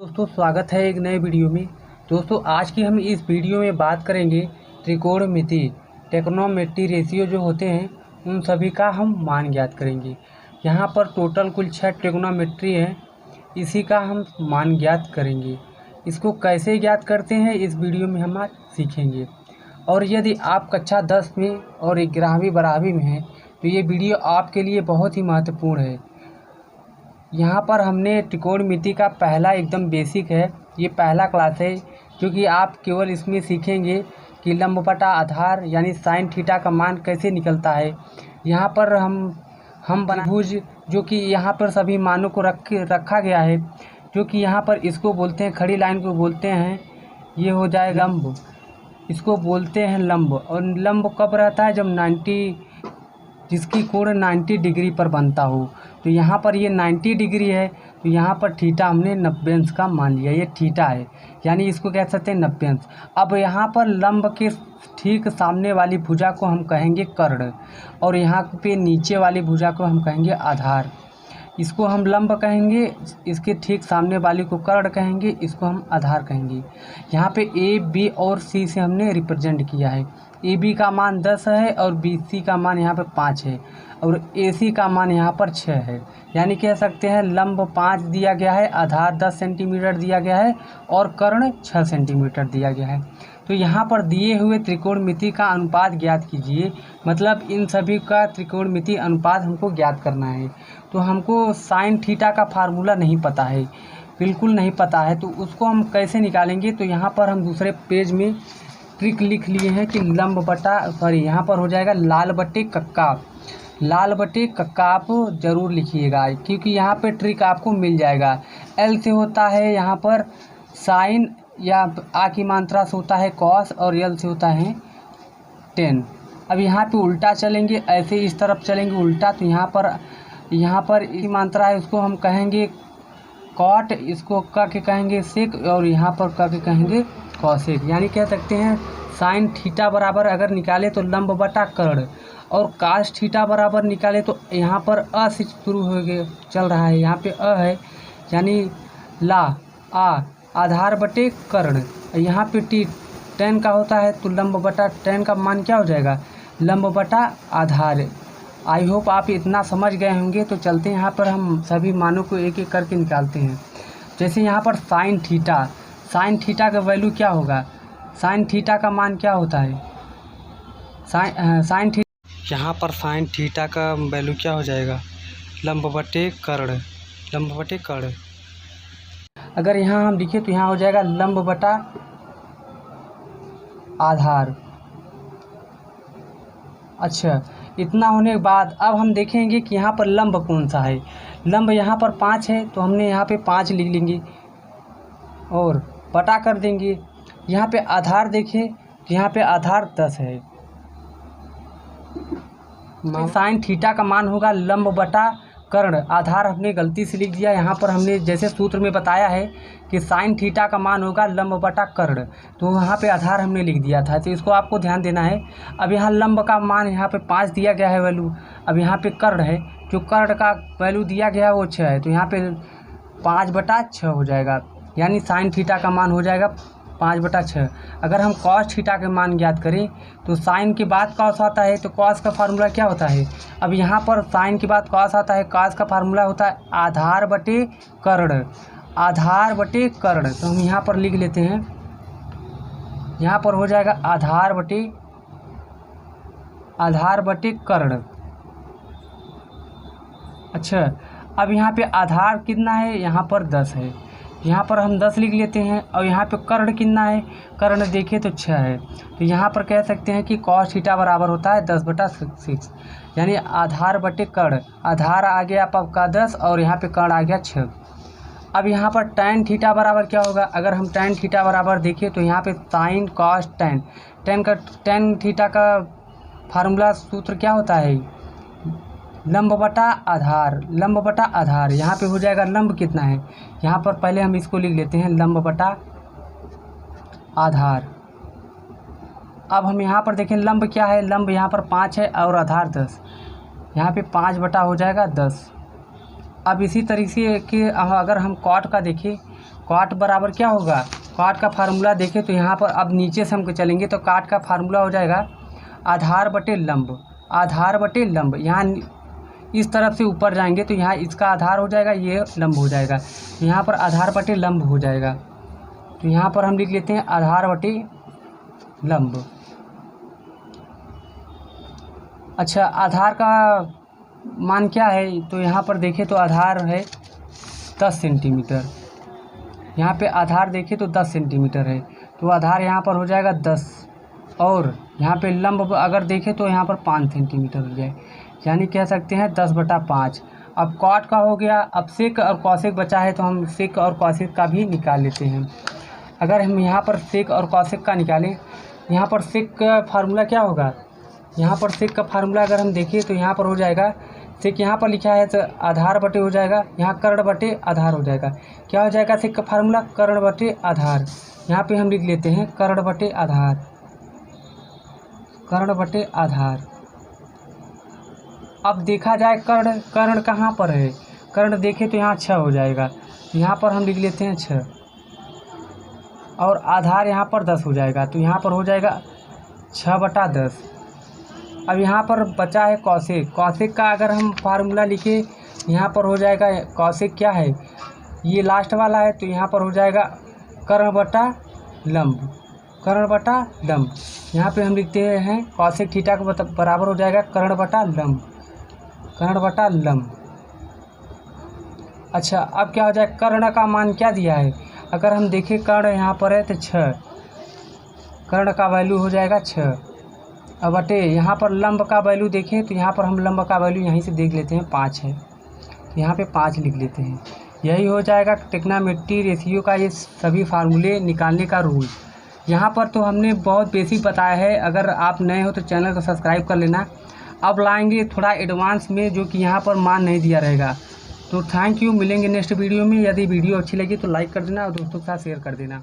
दोस्तों स्वागत है एक नए वीडियो में। दोस्तों आज की हम इस वीडियो में बात करेंगे त्रिकोणमिति ट्रिग्नोमेट्री रेशियो जो होते हैं उन सभी का हम मान ज्ञात करेंगे। यहाँ पर टोटल कुल 6 ट्रिग्नोमेट्री है, इसी का हम मान ज्ञात करेंगे। इसको कैसे ज्ञात करते हैं इस वीडियो में हम आज सीखेंगे। और यदि आप कक्षा 10 में और 11वीं 12वीं में हैं तो ये वीडियो आपके लिए बहुत ही महत्वपूर्ण है। यहाँ पर हमने त्रिकोणमिति का पहला एकदम बेसिक है, ये पहला क्लास है, क्योंकि आप केवल इसमें सीखेंगे कि लंब बटा आधार यानी साइन थीटा का मान कैसे निकलता है। यहाँ पर हम बहुभुज जो कि यहाँ पर सभी मानों को रखा गया है, जो कि यहाँ पर इसको बोलते हैं, खड़ी लाइन को बोलते हैं, ये हो जाए लंब, इसको बोलते हैं लंब। और लंब कब रहता है? जब 90 जिसकी कोण 90 डिग्री पर बनता हो। तो यहाँ पर ये 90 डिग्री है, तो यहाँ पर थीटा हमने 90 अंश का मान लिया, ये थीटा है, यानी इसको कह सकते हैं 90 अंश। अब यहाँ पर लंब के ठीक सामने वाली भुजा को हम कहेंगे कर्ण, और यहाँ पे नीचे वाली भुजा को हम कहेंगे आधार। इसको हम लंब कहेंगे, इसके ठीक सामने वाली को कर्ण कहेंगे, इसको हम आधार कहेंगे। यहाँ पे ए बी और सी से हमने रिप्रेजेंट किया है। ए बी का मान 10 है और बी सी का मान यहाँ पे 5 है, और ए सी का मान यहाँ पर 6 है। यानी कह सकते हैं लंब 5 दिया गया है, आधार 10 सेंटीमीटर दिया गया है और कर्ण 6 सेंटीमीटर दिया गया है। तो यहाँ पर दिए हुए त्रिकोणमिति का अनुपात ज्ञात कीजिए, मतलब इन सभी का त्रिकोणमिति अनुपात हमको ज्ञात करना है। तो हमको साइन थीटा का फार्मूला नहीं पता है, बिल्कुल नहीं पता है, तो उसको हम कैसे निकालेंगे? तो यहाँ पर हम दूसरे पेज में ट्रिक लिख लिए हैं कि लंब बटा यहाँ पर हो जाएगा लाल बटे कक्का। लाल बटे कक्का आप ज़रूर लिखिएगा, क्योंकि यहाँ पे ट्रिक आपको मिल जाएगा। एल से होता है यहाँ पर साइन, या आ की मात्रा से होता है कॉस, और यल से होता है टेन। अब यहाँ पे उल्टा चलेंगे, ऐसे इस तरफ चलेंगे उल्टा, तो यहाँ पर इस मात्रा है, उसको हम कहेंगे कॉट, इसको क के कहेंगे सेक, और यहाँ पर क के कहेंगे कॉसेक। यानी कह सकते हैं साइन थीटा बराबर अगर निकाले तो लंब बटा कर्ण, और कास थीटा बराबर निकाले तो यहाँ पर अ से शुरू हो गए चल रहा है, यहाँ पे अ है, यानी ला आ आधार बटे कर्ण। यहाँ पे टी टेन का होता है, तो लंब बटा टेन का मान क्या हो जाएगा? लंब बटा आधार। आई होप आप इतना समझ गए होंगे। तो चलते हैं, यहाँ पर हम सभी मानों को एक एक करके निकालते हैं। जैसे यहाँ पर साइन थीटा का वैल्यू क्या होगा? साइन थीटा का मान क्या होता है? साइन थीटा, यहाँ पर साइन थीटा का वैल्यू क्या हो जाएगा? लंब बटे कर्ण। अगर यहाँ हम लिखें तो यहाँ हो जाएगा लंब बटा आधार। अच्छा, इतना होने के बाद अब हम देखेंगे कि यहाँ पर लंब कौन सा है। लंब यहाँ पर 5 है, तो हमने यहाँ पे 5 लिख लेंगे और बटा कर देंगे। यहाँ पे आधार देखिए, यहाँ पे आधार 10 है। साइन थीटा का मान होगा लंब बटा कर्ण। आधार हमने गलती से लिख दिया, यहाँ पर हमने जैसे सूत्र में बताया है कि साइन थीटा का मान होगा लंब बटा कर्ण, तो वहाँ पे आधार हमने लिख दिया था, तो इसको आपको ध्यान देना है। अब यहाँ लंब का मान यहाँ पे 5 दिया गया है वैल्यू, अब यहाँ पे कर्ण है, जो कर्ण का वैल्यू दिया गया है वो 6 है, तो यहाँ पे 5/6 हो जाएगा, यानी साइन थीटा का मान हो जाएगा 5/6। अगर हम कॉस थीटा के मान ज्ञात करें तो साइन के बाद कॉस आता है, तो कॉस का फार्मूला क्या होता है? अब यहाँ पर साइन के बाद कॉस आता है, कॉस का फार्मूला होता है आधार बटे कर्ण। तो हम यहाँ पर लिख लेते हैं, यहाँ पर हो जाएगा आधार बटे कर्ण। अच्छा, अब यहाँ पे आधार कितना है? यहाँ पर 10 है, यहाँ पर हम 10 लिख लेते हैं। और यहाँ पे कर्ण कितना है? कर्ण देखें तो 6 है, तो यहाँ पर कह सकते हैं कि कॉस थीटा बराबर होता है 10/6, यानी आधार बटे कर्ण। आधार आ गया आपका 10 और यहाँ पे कर्ण आ गया 6। अब यहाँ पर टैन थीटा बराबर क्या होगा? अगर हम टैन थीटा बराबर देखें तो यहाँ पे साइन कॉस टैन थीटा का फार्मूला सूत्र क्या होता है? लंब बटा आधार। यहाँ पे हो जाएगा लंब कितना है? यहाँ पर पहले हम इसको लिख लेते हैं लंब बटा आधार। अब हम यहाँ पर देखें लंब क्या है? लंब यहाँ पर 5 है और आधार 10, यहाँ पे 5 बटा हो जाएगा 10। अब इसी तरीके के अगर हम कॉट का देखें कॉट बराबर क्या होगा, कॉट का फार्मूला देखें तो यहाँ पर अब नीचे से हम चलेंगे तो कॉट का फार्मूला हो जाएगा आधार बटे लंब, आधार बटे लंब। यहाँ इस तरफ से ऊपर जाएंगे तो यहाँ इसका आधार हो जाएगा, ये लंब हो जाएगा, यहाँ पर आधार बटे लंब हो जाएगा। तो यहाँ पर हम लिख लेते हैं आधार बटे लंब। अच्छा, आधार का मान क्या है, तो यहाँ पर देखें तो आधार है 10 सेंटीमीटर। यहाँ पे आधार देखें तो 10 सेंटीमीटर है, तो आधार यहाँ पर हो जाएगा 10, और यहाँ पे लंब अगर देखें तो यहाँ पर 5 सेंटीमीटर हो जाए, यानी कह सकते हैं 10/5। अब कॉट का हो गया, अब सेक और कॉसेक बचा है तो हम सेक और कॉसेक का भी निकाल लेते हैं। अगर हम यहाँ पर सेक और कॉसेक का निकालें, यहाँ पर सेक का फार्मूला क्या होगा, यहाँ पर सेक का फार्मूला अगर हम देखिए तो यहाँ पर हो जाएगा, सेक यहाँ पर लिखा है तो आधार बटे हो जाएगा, यहाँ कर्ण बटे आधार हो जाएगा। क्या हो जाएगा सेक का फार्मूला, कर्ण बटे आधार। यहाँ पे हम लिख लेते हैं कर्ण बटे आधार, कर्ण बटे आधार। अब देखा जाए कर्ण, कर्ण कहाँ पर है, कर्ण देखें तो यहाँ 6 हो जाएगा, यहाँ पर हम लिख लेते हैं 6, और आधार यहाँ पर 10 हो जाएगा, तो यहाँ पर हो जाएगा 6/10। अब यहाँ पर बचा है कॉसेक, कॉसेक का अगर हम फार्मूला लिखे यहाँ पर हो जाएगा, कॉसेक क्या है, ये लास्ट वाला है, तो यहाँ पर हो जाएगा कर्ण बटा लंब, कर्ण बटा लंब। यहाँ पे हम लिखते हैं कॉसेक थीटा को बराबर हो जाएगा कर्ण बटा लंब, कर्ण बटा लंब। अच्छा, अब क्या हो जाए, कर्ण का मान क्या दिया है, अगर हम देखें कर्ण यहाँ पर है तो 6, कर्ण का वैल्यू हो जाएगा 6। अब बटे यहाँ पर लंब का वैल्यू देखें तो यहाँ पर हम लंब का वैल्यू यहीं से देख लेते हैं, 5 है, तो यहाँ पे 5 लिख लेते हैं। यही हो जाएगा ट्रिग्नोमेट्री रेशियो का ये सभी फार्मूले निकालने का रूल। यहाँ पर तो हमने बहुत बेसिक बताया है, अगर आप नए हो तो चैनल को सब्सक्राइब कर लेना। अब लाएंगे थोड़ा एडवांस में जो कि यहाँ पर मान नहीं दिया रहेगा। तो थैंक यू, मिलेंगे नेक्स्ट वीडियो में। यदि वीडियो अच्छी लगी तो लाइक कर देना और दोस्तों के साथ शेयर कर देना।